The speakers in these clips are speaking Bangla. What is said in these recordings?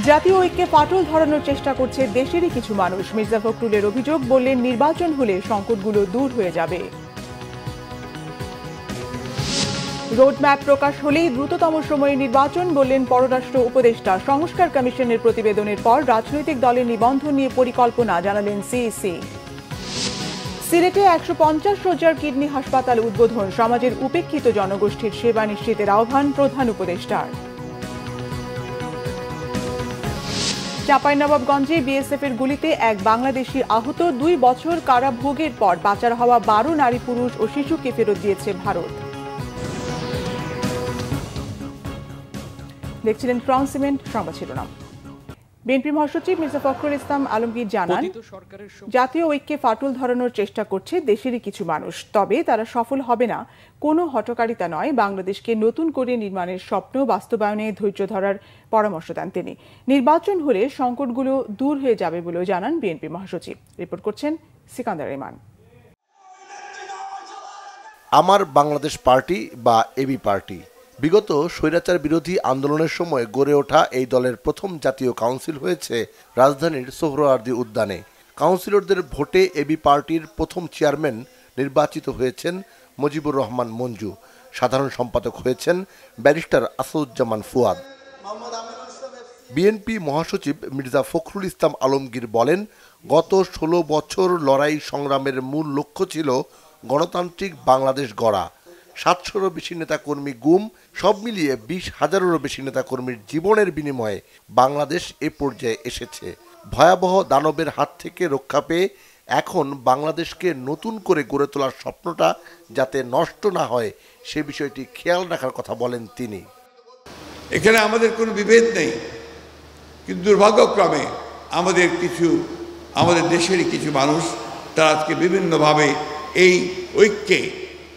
জাতীয় ঐক্যে ফাটল ধরানোর চেষ্টা করছে দেশেরই কিছু মানুষ। মির্জা ফখরুলের অভিযোগ, বললেন নির্বাচন হলে সংকটগুলো দূর হয়ে যাবে। রোডম্যাপ প্রকাশ হলেই দ্রুততম সময়ে নির্বাচন, বললেন পররাষ্ট্র উপদেষ্টা। সংস্কার কমিশনের প্রতিবেদনের পর রাজনৈতিক দলের নিবন্ধন নিয়ে পরিকল্পনা জানালেন সিইসি। সিলেটে ১৫০ শয্যার কিডনি হাসপাতাল উদ্বোধন, সমাজের উপেক্ষিত জনগোষ্ঠীর সেবা নিশ্চিতের আহ্বান প্রধান উপদেষ্টার। চাঁপাইনবাবগঞ্জে বিএসএফ এর গুলিতে এক বাংলাদেশি আহত, ২ বছর কারাভোগের পর পাচার হওয়া ১২ নারী, পুরুষ ও শিশুকে ফেরত দিয়েছে ভারত। দেখছিলেন ক্রাউন সিমেন্ট সংবাদ শিরোনাম। বিএনপি মহাসচিব মির্জা ফখরুল ইসলাম আলমগীর জানান, জাতীয় ঐক্যে ফাটল ধরানোর চেষ্টা করছে দেশেরই কিছু মানুষ, তবে তারা সফল হবে না। কোনো হঠকারিতা নয়, বাংলাদেশকে নতুন করে নির্মাণের স্বপ্ন বাস্তবায়নে ধৈর্য ধরার পরামর্শ দেন তিনি। নির্বাচন হলে সংকটগুলো দূর হয়ে যাবে বলেও জানান বিএনপি মহাসচিব। রিপোর্ট করছেন সিকান্দার রহমান। আমার বাংলাদেশ পার্টি বা এবি পার্টি বিগত স্বৈরাচার বিরোধী আন্দোলনের সময় গড়ে ওঠা এই দলের প্রথম জাতীয় কাউন্সিল হয়েছে রাজধানীর সোহরাওয়ার্দী উদ্যানে। কাউন্সিলরদের ভোটে এবি পার্টির প্রথম চেয়ারম্যান নির্বাচিত হয়েছেন মুজিবুর রহমান মঞ্জু, সাধারণ সম্পাদক হয়েছেন ব্যারিস্টার আসাদুজ্জামান ফুয়াদ। বিএনপি মহাসচিব মির্জা ফখরুল ইসলাম আলমগীর বলেন, গত ১৬ বছর লড়াই সংগ্রামের মূল লক্ষ্য ছিল গণতান্ত্রিক বাংলাদেশ গড়া। ৭০০-রও বেশি নেতাকর্মী গুম, সব মিলিয়ে ২০,০০০-এরও বেশি নেতাকর্মীর জীবনের বিনিময়ে বাংলাদেশ এ পর্যায়ে এসেছে। ভয়াবহ দানবের হাত থেকে রক্ষা পেয়ে এখন বাংলাদেশকে নতুন করে গড়ে তোলার স্বপ্নটা যাতে নষ্ট না হয় সে বিষয়টি খেয়াল রাখার কথা বলেন তিনি। এখানে আমাদের কোনো বিভেদ নেই, কিন্তু দুর্ভাগ্যক্রমে আমাদের দেশেরই কিছু মানুষ তারা আজকে বিভিন্নভাবে এই ঐক্যে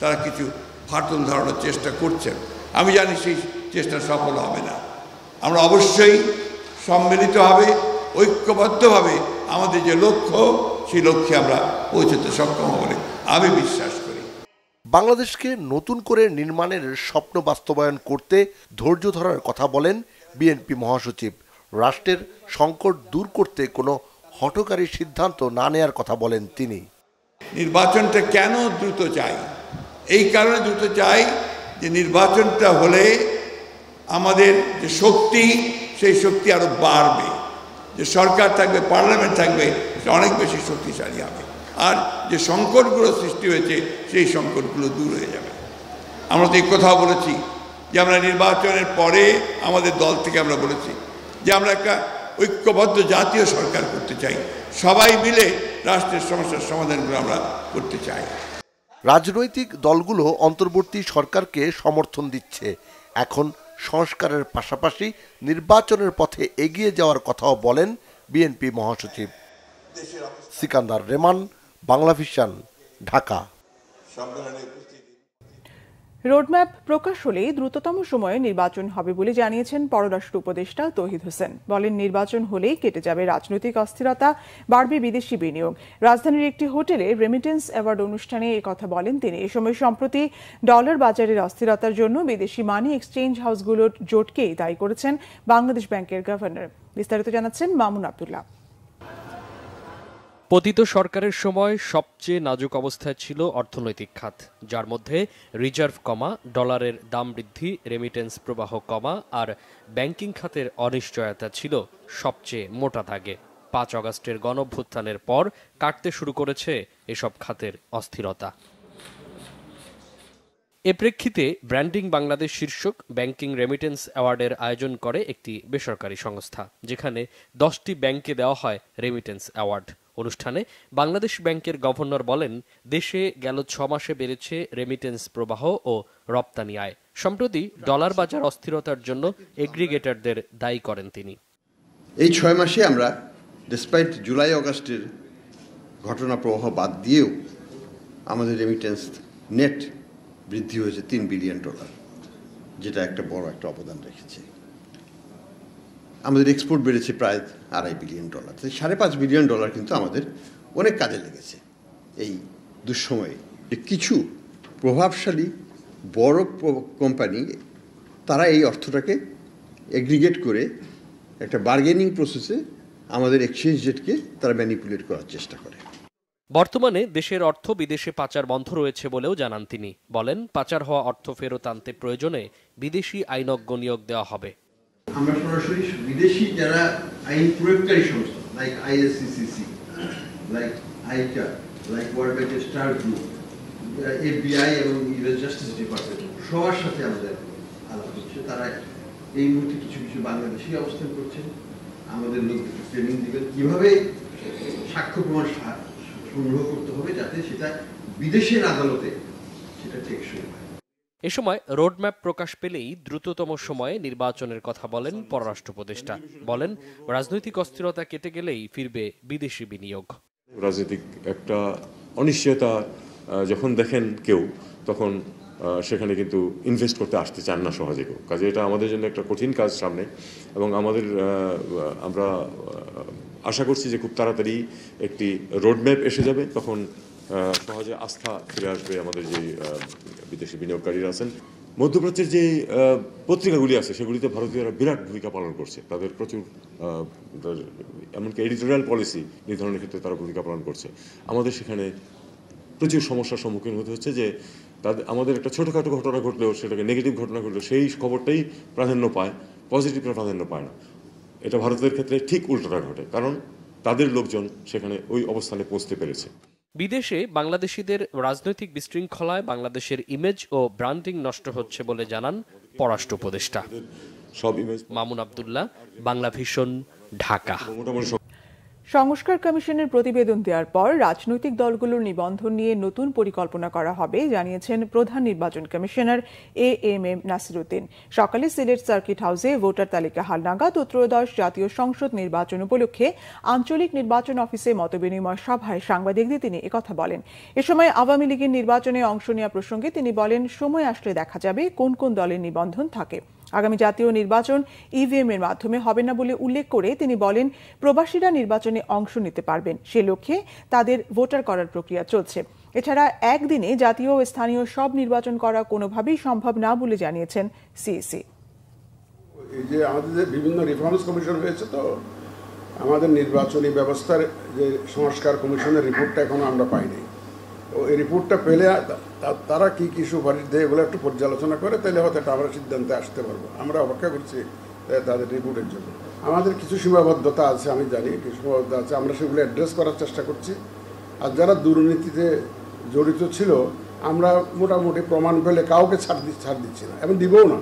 তারা কিছু ফাটল ধরানোর চেষ্টা করছেন। আমি জানি সেই চেষ্টা সফল হবে না। আমরা অবশ্যই সম্মিলিতভাবে ঐক্যবদ্ধভাবে আমাদের যে লক্ষ্য সেই লক্ষ্যে আমরা পৌঁছতে সক্ষম হব বলে আমি বিশ্বাস করি। বাংলাদেশকে নতুন করে নির্মাণের স্বপ্ন বাস্তবায়ন করতে ধৈর্য ধরার কথা বলেন বিএনপি মহাসচিব। রাষ্ট্রের সংকট দূর করতে কোনো হঠকারী সিদ্ধান্ত না নেয়ার কথা বলেন তিনি। নির্বাচনটা কেন দ্রুত চাই? এই কারণে দ্রুত চাই যে নির্বাচনটা হলে আমাদের যে শক্তি সেই শক্তি আরো বাড়বে, যে সরকার থাকবে, পার্লামেন্ট থাকবে, অনেক বেশি শক্তিশালী হবে, আর যে সংকটগুলো সৃষ্টি হয়েছে সেই সংকটগুলো দূর হয়ে যাবে। আমরা তো এই কথাও বলেছি যে আমরা নির্বাচনের পরে আমাদের দল থেকে আমরা বলেছি যে আমরা একটা ঐক্যবদ্ধ জাতীয় সরকার করতে চাই, সবাই মিলে রাষ্ট্রের সমস্যার সমাধানগুলো আমরা করতে চাই। রাজনৈতিক দলগুলো অন্তর্বর্তী সরকারকে সমর্থন দিচ্ছে। এখন সংস্কারের পাশাপাশি নির্বাচনের পথে এগিয়ে যাওয়ার কথাও বলেন বিএনপি মহাসচিব। সিকান্দার রেমান, বাংলাভিশন, ঢাকা। রোডম্যাপ প্রকাশ হলেই দ্রুততম সময়ে নির্বাচন হবে বলে জানিয়েছেন পররাষ্ট্র উপদেষ্টা তৌহিদ হোসেন। বলেন, নির্বাচন হলেই কেটে যাবে রাজনৈতিক অস্থিরতা, বাড়বে বিদেশি বিনিয়োগ। রাজধানীর একটি হোটেলে রেমিটেন্স অ্যাওয়ার্ড অনুষ্ঠানে কথা বলেন তিনি। এ সময় সম্প্রতি ডলার বাজারের অস্থিরতার জন্য বিদেশি মানি এক্সচেঞ্জ হাউসগুলোর জোটকেই দায়ী করেছেন বাংলাদেশ ব্যাংকের গভর্নর। বিস্তারিত জানাচ্ছেন মামুন আব্দুল্লাহ। পতিত সরকারের সময় সবচেয়ে নাজুক অবস্থায় ছিল অর্থনৈতিক খাত, যার মধ্যে রিজার্ভ কমা, ডলারের দাম বৃদ্ধি, রেমিটেন্স প্রবাহ কমা আর ব্যাংকিং খাতের অনিশ্চয়তা ছিল সবচেয়ে মোটা দাগে। ৫ আগস্টের গণঅভ্যুত্থানের পর কাটতে শুরু করেছে এসব খাতের অস্থিরতা। এ প্রেক্ষিতে ব্র্যান্ডিং বাংলাদেশ শীর্ষক ব্যাংকিং রেমিটেন্স অ্যাওয়ার্ডের আয়োজন করে একটি বেসরকারি সংস্থা, যেখানে 10টি ব্যাংকে দেওয়া হয় রেমিটেন্স অ্যাওয়ার্ড। অনুষ্ঠানে বাংলাদেশ ব্যাংকের গভর্নর বলেন, দেশে গেল 6 মাসে বেড়েছে রেমিটেন্স প্রবাহ ও রপ্তানি আয়। সম্প্রতি ডলার বাজার অস্থিরতার জন্য এগ্রিগেটরদের দায়ী করেন তিনি। এই 6 মাসে আমরা ডিসপাইট জুলাই আগস্টের ঘটনা প্রবাহ বাদ দিয়েও আমাদের রেমিটেন্স নেট বৃদ্ধি হয়েছে $3 বিলিয়ন, যেটা একটা বড় একটা অবদান রেখেছে। আমাদের এক্সপোর্ট বেড়েছে প্রায় $2.5 বিলিয়ন। $5.5 বিলিয়ন কিন্তু আমাদের অনেক কাজে লেগেছে এই দুঃসময়ে। কিছু প্রভাবশালী বড় কোম্পানি তারা এই অর্থটাকে এগ্রিগেট করে একটা বার্গেনিং প্রসেসে আমাদের এক্সচেঞ্জ রেটকে তারা ম্যানিপুলেট করার চেষ্টা করে। বর্তমানে দেশের অর্থ বিদেশে পাচার বন্ধ রয়েছে বলেও জানান তিনি। বলেন, পাচার হওয়া অর্থ ফেরত আনতে প্রয়োজনে বিদেশি আইনজ্ঞ নিয়োগ দেওয়া হবে। আমরা সরাসরি বিদেশি যারা আইন প্রয়োগকারী সংস্থা লাইক আইএসসিসিসি, লাইক আইকা, লাইক ওয়ার্ল্ড ব্যাংকের স্টার গ্রুপ, এফবিআই এবং ইউএস জাস্টিস ডিপার্টমেন্ট সবার সাথে আমাদের আলাপ হচ্ছে। তারা এই মুহূর্তে কিছু কিছু বাংলাদেশি অবস্থান করছেন। আমাদের লোকদের ট্রেনিং দিবেন কিভাবে সাক্ষ্য প্রমাণ সংগ্রহ করতে হবে যাতে সেটা বিদেশের আদালতে সেটা টেকসই হয়। এ সময় রোডম্যাপ প্রকাশ পেলেই দ্রুততম সময়ে নির্বাচনের কথা বলেন পররাষ্ট্র উপদেষ্টা। বলেন, রাজনৈতিক অস্থিরতা কেটে গেলেই ফিরবে বিদেশি বিনিয়োগ। রাজনৈতিক একটা অনিশ্চয়তা যখন দেখেন কেউ, তখন সেখানে কিন্তু ইনভেস্ট করতে আসতে চান না সহজে কেউ। কাজে এটা আমাদের জন্য একটা কঠিন কাজ সামনে, এবং আমরা আশা করছি যে খুব তাড়াতাড়ি একটি রোডম্যাপ এসে যাবে, তখন সহজে আস্থা ফিরে আসবে আমাদের যে বিদেশি বিনিয়োগকারীরা আছেন। মধ্যপ্রাচ্যের যে পত্রিকাগুলি আছে সেগুলিতে ভারতীয়রা বিরাট ভূমিকা পালন করছে। তাদের প্রচুর এমনকি এডিটোরিয়াল পলিসি নির্ধারণের ক্ষেত্রে তারা ভূমিকা পালন করছে। আমাদের সেখানে প্রচুর সমস্যার সম্মুখীন হতে হচ্ছে যে আমাদের একটা ছোটোখাটো ঘটনা ঘটলেও, সেটাকে নেগেটিভ ঘটনা ঘটলেও সেই খবরটাই প্রাধান্য পায়, পজিটিভটা প্রাধান্য পায় না। এটা ভারতের ক্ষেত্রে ঠিক উল্টোটা ঘটে, কারণ তাদের লোকজন সেখানে ওই অবস্থানে পৌঁছতে পেরেছে। বিদেশে বাংলাদেশিদের রাজনৈতিক বিশৃঙ্খলায় বাংলাদেশের ইমেজ ও ব্র্যান্ডিং নষ্ট হচ্ছে বলে জানান পররাষ্ট্র উপদেষ্টা। মামুন আব্দুল্লাহ, বাংলাভিশন, ঢাকা। সংস্কার কমিশনের প্রতিবেদন দেওয়ার পর রাজনৈতিক দলগুলোর নিবন্ধন নিয়ে নতুন পরিকল্পনা করা হবে জানিয়েছেন প্রধান নির্বাচন কমিশনার AMM নাসিরউদ্দিন। সকালে সিলেট সার্কিট হাউসে ভোটার তালিকা হালনাগাদ ও ত্রয়োদশ জাতীয় সংসদ নির্বাচন উপলক্ষে আঞ্চলিক নির্বাচন অফিসে মতবিনিময় সভায় সাংবাদিকদের তিনি একথা বলেন। এ সময় আওয়ামী লীগের নির্বাচনে অংশ নেওয়া প্রসঙ্গে তিনি বলেন, সময় আসলে দেখা যাবে কোন কোন দলের নিবন্ধন থাকে। আগামী জাতীয় নির্বাচন EVM এর মাধ্যমে হবে না বলে উল্লেখ করে তিনি বলেন, প্রবাসীরা নির্বাচনে অংশ নিতে পারবেন, সে লক্ষ্যে তাদের ভোটার করার প্রক্রিয়া চলছে। এছাড়া একদিনে জাতীয় ও স্থানীয় সব নির্বাচন করা কোনোভাবেই সম্ভব না বলে জানিয়েছেন CEC। এই যে আমাদের যে বিভিন্ন রিফর্মস কমিশন হয়েছে, তো আমাদের নির্বাচনী ব্যবস্থার যে সংস্কার কমিশনের রিপোর্টটা এখনো আমরা পাইনি। তো এই রিপোর্টটা পেলে তারা কি কি সুপারিশ দেয় এগুলো একটু পর্যালোচনা করে, তাহলে হয়তো আমরা সিদ্ধান্তে আসতে পারবো। আমরা অপেক্ষা করছি তাদের রিপোর্টের জন্য। আমাদের কিছু সীমাবদ্ধতা আছে, আমি জানি কিছু সীমাবদ্ধতা আছে, আমরা সেগুলো অ্যাড্রেস করার চেষ্টা করছি। আর যারা দুর্নীতিতে জড়িত ছিল, আমরা মোটামুটি প্রমাণ পেলে কাউকে ছাড় দিচ্ছি না এবং দিবও না।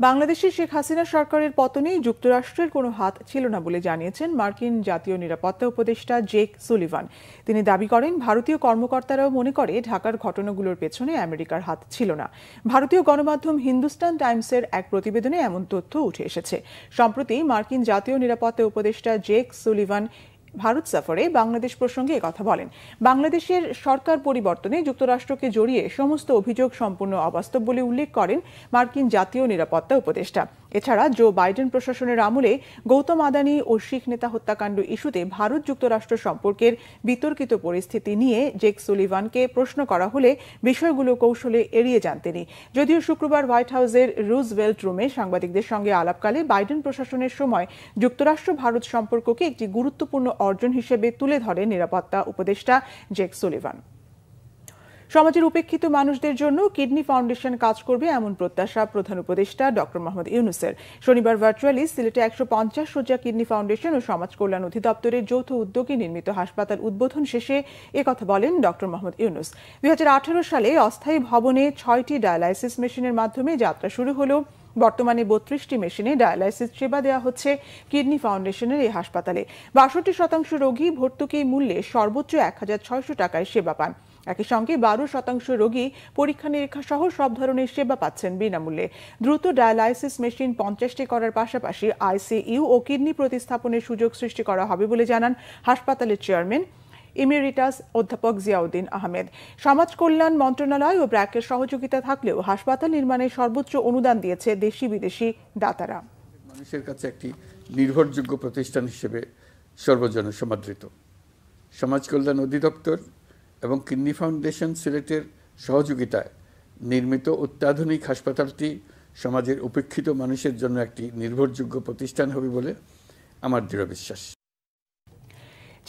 বাংলাদেশে শেখ হাসিনা সরকারের পতনে যুক্তরাষ্ট্রের কোনো হাত ছিল না বলে জানিয়েছেন মার্কিন জাতীয় নিরাপত্তা উপদেষ্টা জেক সুলিভান। তিনি দাবি করেন, ভারতীয় কর্মকর্তারাও মনে করে ঢাকার ঘটনাগুলোর পেছনে আমেরিকার হাত ছিল না। ভারতীয় গণমাধ্যম হিন্দুস্তান টাইমসের এক প্রতিবেদনে এমন তথ্য উঠে এসেছে। সম্প্রতি মার্কিন জাতীয় নিরাপত্তা উপদেষ্টা জেক সুলিভান ভারত সফরে বাংলাদেশ প্রসঙ্গে কথা বলেন। বাংলাদেশের সরকার পরিবর্তনে যুক্তরাষ্ট্রকে জড়িয়ে সমস্ত অভিযোগ সম্পূর্ণ অবাস্তব বলে উল্লেখ করেন মার্কিন জাতীয় নিরাপত্তা উপদেষ্টা। এছাড়া জো বাইডেন প্রশাসনের আমলে গৌতম আদানি ও শিখ নেতা হত্যাকাণ্ড ইস্যুতে ভারত যুক্তরাষ্ট্র সম্পর্কের বিতর্কিত পরিস্থিতি নিয়ে জেক সুলিভানকে প্রশ্ন করা হলে বিষয়গুলো কৌশলে এড়িয়ে যান তিনি। যদিও শুক্রবার হোয়াইট হাউসের রুজভেল্ট রুমে সাংবাদিকদের সঙ্গে আলাপকালে বাইডেন প্রশাসনের সময় যুক্তরাষ্ট্র ভারত সম্পর্ককে একটি গুরুত্বপূর্ণ অর্জন হিসেবে তুলে ধরেন নিরাপত্তা উপদেষ্টা জেক সুলিভান। সমাজের উপেক্ষিত মানুষদের জন্য কিডনি ফাউন্ডেশন কাজ করবে এমন প্রত্যাশা প্রধান উপদেষ্টা ডক্টর মোহাম্মদ ইউনূসের। শনিবার ভার্চুয়ালি সিলেটে 150 শয্যা কিডনি ফাউন্ডেশন ও সমাজ কল্যাণ অধিদপ্তরের যৌথ উদ্যোগে নির্মিত হাসপাতাল উদ্বোধন শেষে একথা বলেন ডক্টর মোহাম্মদ ইউনূস। 2018 সালে অস্থায়ী ভবনে 6টি ডায়ালাইসিস মেশিনের মাধ্যমে যাত্রা শুরু হলো। বর্তমানে 32টি মেশিনে ডায়ালাইসিস সেবা দেওয়া হচ্ছে কিডনি ফাউন্ডেশনের এই হাসপাতালে। 62% রোগী ভর্তুকি মূল্যে সর্বোচ্চ 1600 টাকায় সেবা পান। একই সঙ্গে 12% রোগী পরীক্ষা নিরীক্ষা সহ সব ধরনের সেবা পাচ্ছেন বিনামূল্যে। দ্রুত ডায়ালাইসিস মেশিন 50টি করার পাশাপাশি ICU ও কিডনি প্রতিস্থাপনের সুযোগ সৃষ্টি করা হবে বলে জানান হাসপাতালের চেয়ারম্যান ইমেরিটাস অধ্যাপক জিয়াউদ্দিন আহমেদ। সমাজ কল্যাণ মন্ত্রণালয় ও ব্র্যাকের সহযোগিতা থাকলেও হাসপাতাল নির্মাণে সর্বোচ্চ অনুদান দিয়েছে দেশি বিদেশি দাতারা। মানুষের কাছে একটি নির্ভরযোগ্য প্রতিষ্ঠান হিসেবে সর্বজন সমাদৃত। সমাজ কল্যাণ অধিদপ্তর এবং কিডনি ফাউন্ডেশন সিলেটের সহযোগিতায় নির্মিত অত্যাধুনিক হাসপাতালটি সমাজের উপেক্ষিত মানুষের জন্য একটি নির্ভরযোগ্য প্রতিষ্ঠান হবে বলে আমার দৃঢ় বিশ্বাস।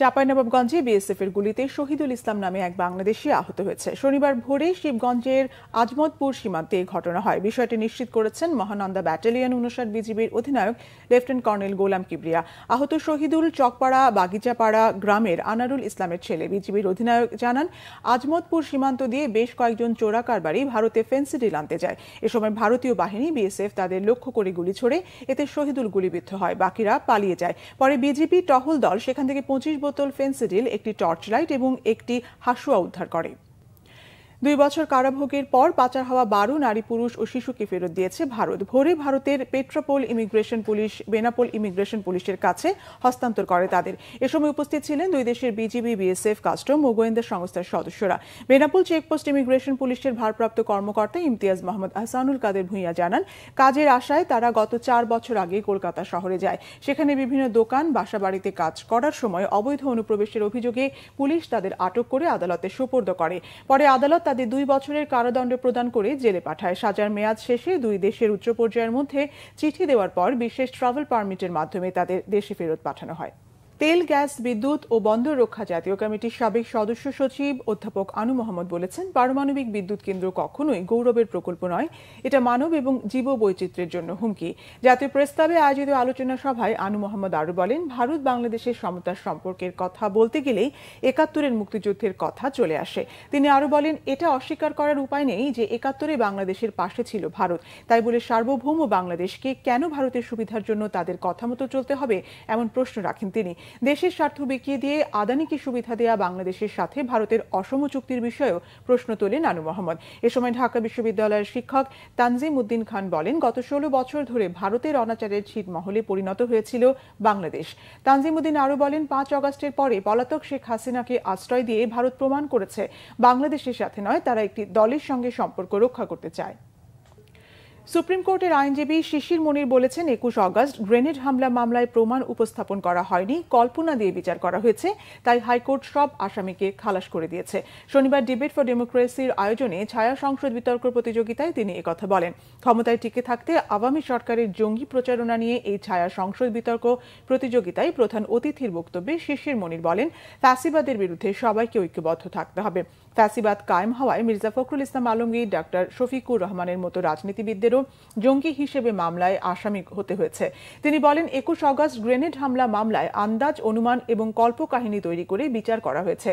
চাঁপাইনবাবগঞ্জে বিএসএফের গুলিতে শহীদুল ইসলাম নামে এক বাংলাদেশি আহত হয়েছে। শনিবার ভোরে শিবগঞ্জের আজমতপুর সীমান্তে এই ঘটনা হয়। বিষয়টি নিশ্চিত করেছেন মহানন্দা ব্যাটালিয়ন ৫৯ বিজিবির অধিনায়ক লেফটেন্যান্ট কর্নেল গোলাম কিবরিয়া। আহত শহীদুল চকপাড়া বাগিচাপাড়া গ্রামের আনারুল ইসলামের ছেলে। বিজিবির অধিনায়ক জানান, আজমতপুর সীমান্ত দিয়ে বেশ কয়েকজন চোরা কারবারি ভারতে ফেন্সিডিল আনতে যায়। এ সময় ভারতীয় বাহিনী বিএসএফ তাদের লক্ষ্য করে গুলি ছোড়ে। এতে শহীদুল গুলিবিদ্ধ হয়, বাকিরা পালিয়ে যায়। পরে বিজিবি টহল দল সেখান থেকে ২৫ বোতল ফেন্সিডিল, একটি টর্চ লাইট এবং একটি হাসুয়া উদ্ধার করে। ২ বছর কারাভোগের পর পাচার হওয়া ১২ নারী, পুরুষ ও শিশুকে ফেরত দিয়েছে ভারত। ভোরে ভারতের Petrapole immigration police Benapole immigration পুলিশের কাছে হস্তান্তর করে তাদের। এ সময় উপস্থিত ছিলেন দুই দেশের বিজিবি, বিএসএফ, কাস্টম ও গোয়েন্দা সংস্থার সদস্যরা। বেনাপোল চেকপোস্ট ইমিগ্রেশন পুলিশের ভারপ্রাপ্ত কর্মকর্তা ইমতিয়াজ মোহাম্মদ আহসানুল কাদের ভূঁইয়া জানান, কাজের আশায় তারা গত ৪ বছর আগে কলকাতা শহরে যায়। সেখানে বিভিন্ন দোকান, বাসাবাড়িতে কাজ করার সময় অবৈধ অনুপ্রবেশের অভিযোগে পুলিশ তাদের আটক করে আদালতে সোপর্দ করে। পরে আদালত তাদের ২ বছরের কারাদণ্ড প্রদান করে জেলে পাঠায়। সাজার মেয়াদ শেষে দুই দেশের উচ্চ পর্যায়ের মধ্যে চিঠি দেওয়ার পর বিশেষ ট্রাভেল পারমিটের মাধ্যমে তাদের দেশে ফেরত পাঠানো হয়। তেল, গ্যাস, বিদ্যুৎ ও বন্দর রক্ষা জাতীয় কমিটির সাবেক সদস্য সচিব অধ্যাপক আনু মোহাম্মদ বলেছেন, পারমাণবিক বিদ্যুৎ কেন্দ্র কখনোই গৌরবের প্রকল্প নয়, এটা মানব এবং জীব বৈচিত্র্যের জন্য হুমকি। জাতীয় প্রেসক্লাবে আয়োজিত আলোচনা সভায় আনু মোহাম্মদ আরও বলেন, ভারত বাংলাদেশের সমতার সম্পর্কের কথা বলতে গেলেই ৭১-এর মুক্তিযুদ্ধের কথা চলে আসে। তিনি আরও বলেন, এটা অস্বীকার করার উপায় নেই যে ৭১-এ বাংলাদেশের পাশে ছিল ভারত। তাই বলে সার্বভৌম বাংলাদেশকে কেন ভারতের সুবিধার জন্য তাদের কথা মতো চলতে হবে এমন প্রশ্ন রাখেন তিনি। দেশের স্বার্থ বিকিয়ে দিয়ে আদানিকে সুবিধা দেয়া বাংলাদেশের সাথে ভারতের অসম চুক্তির বিষয়েও প্রশ্ন তোলেন আনু মোহাম্মদ। এ সময় ঢাকা বিশ্ববিদ্যালয়ের শিক্ষক তানজিম উদ্দিন খান বলেন, গত ১৬ বছর ধরে ভারতের অনাচারের ছিটমহলে পরিণত হয়েছিল বাংলাদেশ। তানজিম উদ্দিন আরও বলেন, ৫ আগস্টের পরে পলাতক শেখ হাসিনাকে আশ্রয় দিয়ে ভারত প্রমাণ করেছে বাংলাদেশের সাথে নয়, তারা একটি দলের সঙ্গে সম্পর্ক রক্ষা করতে চায়। সুপ্রিম কোর্টের আইনজীবী শিশির মনির বলেছেন, ২১ আগস্ট গ্রেনেড হামলা মামলায় প্রমাণ উপস্থাপন করা হয়নি, কল্পনা দিয়ে বিচার করা হয়েছে, তাই হাইকোর্ট সব আসামিকে খালাস করে দিয়েছে। শনিবার ডিবেট ফর ডেমোক্রেসির আয়োজনে ছায়া সংসদ বিতর্ক প্রতিযোগিতায় তিনি একথা বলেন। ক্ষমতায় টিকে থাকতে আওয়ামী সরকারের জঙ্গি প্রচারণা নিয়ে এই ছায়া সংসদ বিতর্ক প্রতিযোগিতায় প্রধান অতিথির বক্তব্যে শিশির মনির বলেন, ফ্যাসিবাদের বিরুদ্ধে সবাইকে ঐক্যবদ্ধ থাকতে হবে। ফ্যাসিবাদ কায়েম হওয়ায় মির্জা ফখরুল ইসলাম আলমগীর, ডাক্তার শফিকুর রহমানের মতো রাজনীতিবিদদেরও জঙ্গি হিসেবে মামলায় আসামি হতে হয়েছে। তিনি বলেন, ২১ আগস্ট গ্রেনেড হামলা মামলায় আন্দাজ, অনুমান এবং কল্পকাহিনী তৈরি করে বিচার করা হয়েছে।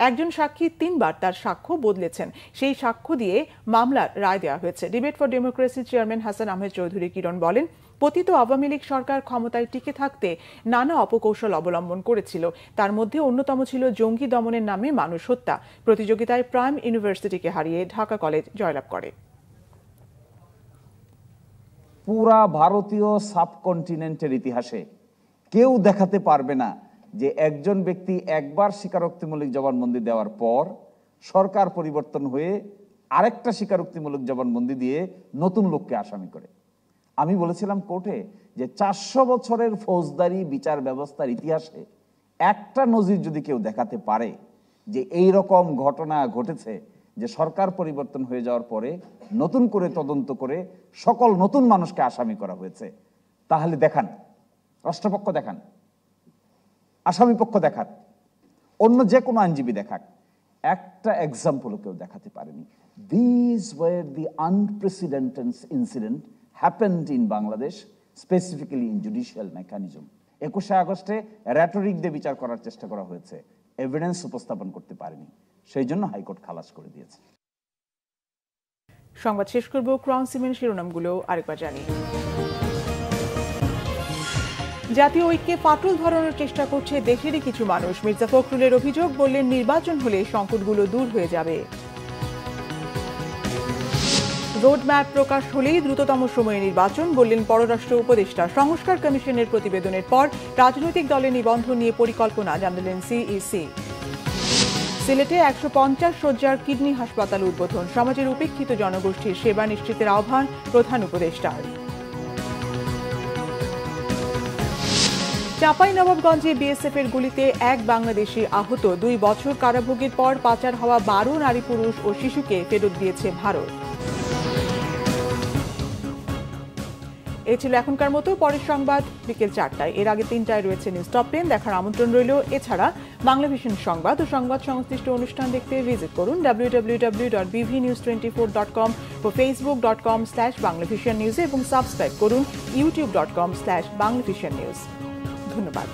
একজন সাক্ষী ৩ বার তার সাক্ষ্য বদলেছেন, সেই সাক্ষ্য দিয়ে মামলার রায় দেওয়া হয়েছে। ডিবেট ফর ডেমোক্রেসির চেয়ারম্যান হাসান আহমেদ চৌধুরী কিরণ বলেন, পতিত আওয়ামী লীগ সরকার ক্ষমতায় টিকে থাকতে নানা অপকৌশল অবলম্বন করেছিল, তার মধ্যে অন্যতম ছিল জঙ্গি দমনের নামে মানুষ হত্যা। প্রতিযোগিতায় প্রাইম ইউনিভার্সিটিকে হারিয়ে ঢাকা কলেজ জয়লাভ করে। পুরা ভারতীয় সাবকন্টিনেন্টের ইতিহাসে কেউ দেখাতে পারবে না যে একজন ব্যক্তি একবার স্বীকারোক্তিমূলক জবানবন্দি দেওয়ার পর সরকার পরিবর্তন হয়ে আরেকটা স্বীকারোক্তিমূলক জবানবন্দি দিয়ে নতুন লোককে আসামি করে। আমি বলেছিলাম কোর্টে যে ৪০০ বছরের ফৌজদারি বিচার ব্যবস্থার ইতিহাসে একটা নজির যদি কেউ দেখাতে পারে যে এই রকম ঘটনা ঘটেছে, যে সরকার পরিবর্তন হয়ে যাওয়ার পরে নতুন করে তদন্ত করে সকল নতুন মানুষকে আসামি করা হয়েছে, তাহলে দেখান, রাষ্ট্রপক্ষ দেখান, আসামি পক্ষ দেখান, অন্য যে কোনো আইনজীবী দেখাক, একটা এক্সাম্পলও কেউ দেখাতে পারেনি। These were the unprecedented incident happened in Bangladesh, specifically in judicial mechanism. ২১ আগস্টে রেটরিক দিয়ে বিচার করার চেষ্টা করা হয়েছে, এভিডেন্স উপস্থাপন করতে পারেনি, সেই জন্য হাইকোর্ট খালাস করে দিয়েছে। সংবাদ শেষ করব, ক্রাউন সিমেন্ট শিরোনামগুলো আরেকবার জানিয়ে। জাতীয় ঐক্যে ফাটল ধরানোর চেষ্টা করছে দেশেরই কিছু মানুষ। মির্জা ফখরুলের অভিযোগ, বললেন নির্বাচন হলে সংকটগুলো দূর হয়ে যাবে। রোডম্যাপ প্রকাশ হলেই দ্রুততম সময়ে নির্বাচন, বললেন পররাষ্ট্র উপদেষ্টা। সংস্কার কমিশনের প্রতিবেদনের পর রাজনৈতিক দলের নিবন্ধন নিয়ে পরিকল্পনা জানালেন সিইসি। সিলেটে ১৫০ শয্যার কিডনি হাসপাতাল উদ্বোধন, সমাজের উপেক্ষিত জনগোষ্ঠীর সেবা নিশ্চিতের আহ্বান প্রধান উপদেষ্টার। চাঁপাইনবাবগঞ্জে বিএসএফের গুলিতে এক বাংলাদেশি আহত, ২ বছর কারাভোগের পর পাচার হওয়া ১২ নারী, পুরুষ ও শিশুকে ফেরত দিয়েছে ভারত। এই ছিল এখনকার মতো। পরের সংবাদ বিকেল 4টায়। এর আগে 3টায় রয়েছে নিউজ টপ 10 দেখার আমন্ত্রণ রইল। এছাড়া বাংলাভিশন সংবাদ ও সংবাদ সংশ্লিষ্ট অনুষ্ঠান দেখতে ভিজিট করুন www.bvnews24.com ও facebook.com/banglavision news এবং সাবস্ক্রাইব করুন youtube.com/banglavision news। ধন্যবাদ।